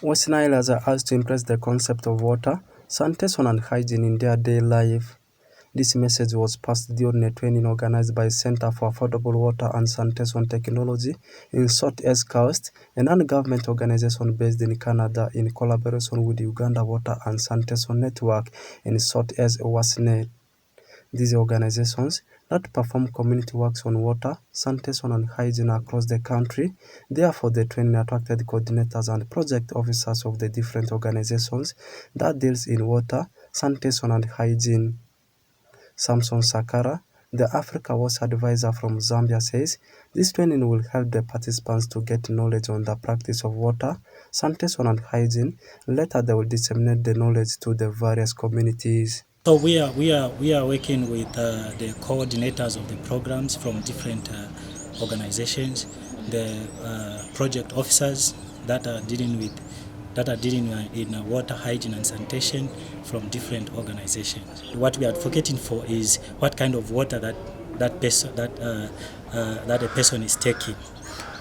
Westnilers are asked to embrace the concept of water, sanitation and hygiene in their daily life. This message was passed during a training organized by Center for Affordable Water and Sanitation Technology in South-East Coast, a non-government organization based in Canada in collaboration with Uganda Water and Sanitation Network in South-East Westnilers. These organizations that perform community works on water, sanitation and hygiene across the country. Therefore, the training attracted coordinators and project officers of the different organizations that deals in water, sanitation and hygiene. Samson Sakara, the Africa Watch advisor from Zambia, says this training will help the participants to get knowledge on the practice of water, sanitation and hygiene. Later, they will disseminate the knowledge to the various communities. So we are working with the coordinators of the programs from different organizations, the project officers that are dealing in water, hygiene and sanitation from different organizations. What we are advocating for is what kind of water that a person is taking.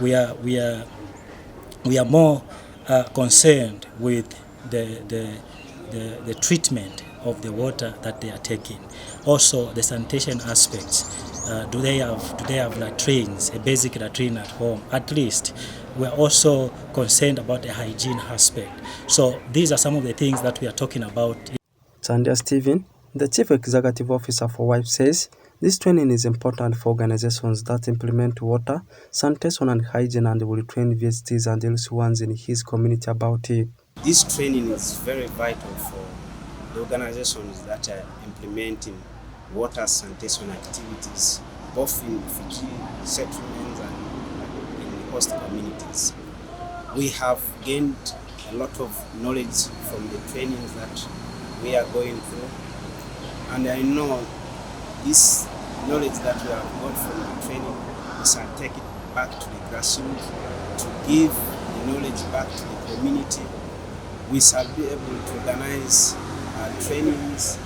We are more concerned with the treatment of the water that they are taking. Also, the sanitation aspects. Do they have latrines, a basic latrine at home? At least, we are also concerned about the hygiene aspect. So these are some of the things that we are talking about. Sandia Stephen, the Chief Executive Officer for WIPE, says this training is important for organizations that implement water, sanitation and hygiene and will train VSTs and else ones in his community about it. This training is very vital for the organizations that are implementing water sanitation activities, both in refugee settlements and in host communities. We have gained a lot of knowledge from the trainings that we are going through, and I know this knowledge that we have got from the training, we shall take it back to the grassroots to give the knowledge back to the community. We shall be able to organize trainings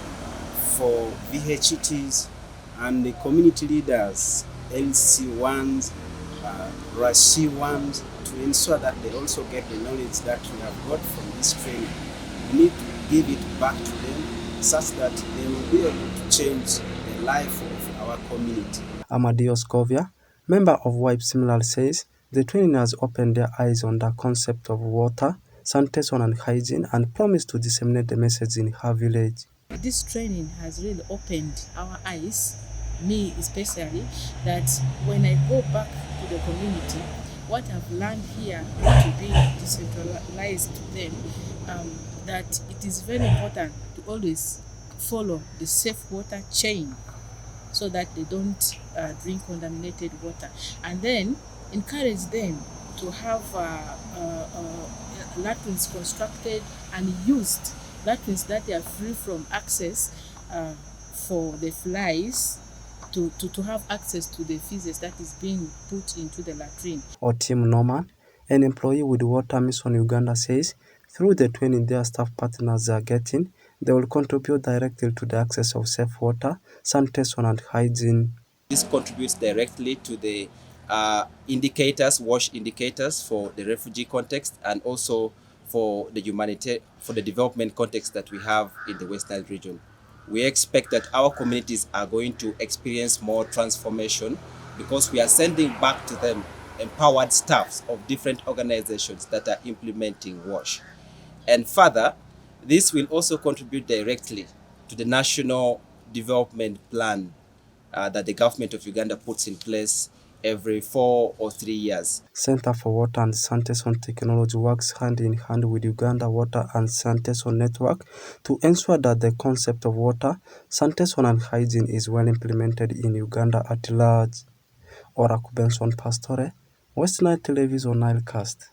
for VHTs and the community leaders, LC1s, RASI1s, to ensure that they also get the knowledge that we have got from this training. We need to give it back to them such that they will be able to change the life of our community. Amadeus Scovia, member of WIPE, similarly says the training has opened their eyes on the concept of water, sanitation and hygiene and promised to disseminate the message in her village. This training has really opened our eyes, me especially, that when I go back to the community, what I've learned here to be decentralized to them, that it is very important to always follow the safe water chain so that they don't drink contaminated water, and then encourage them to have latrines constructed and used, latrines that are free from access for the flies to have access to the feces that is being put into the latrine. Tim Norman, an employee with Water Mission Uganda, says through the training their staff partners are getting, they will contribute directly to the access of safe water, sanitation and hygiene. This contributes directly to the indicators, WASH indicators for the refugee context and also for the development context that we have in the West Nile region. We expect that our communities are going to experience more transformation because we are sending back to them empowered staffs of different organizations that are implementing WASH. And further, this will also contribute directly to the national development plan that the government of Uganda puts in place every 4 or 3 years. Center for Water and Sanitation Technology works hand in hand with Uganda Water and Sanitation Network to ensure that the concept of water, sanitation and hygiene is well implemented in Uganda at large. Oraku Benson Pastore, West Nile Television Nilecast.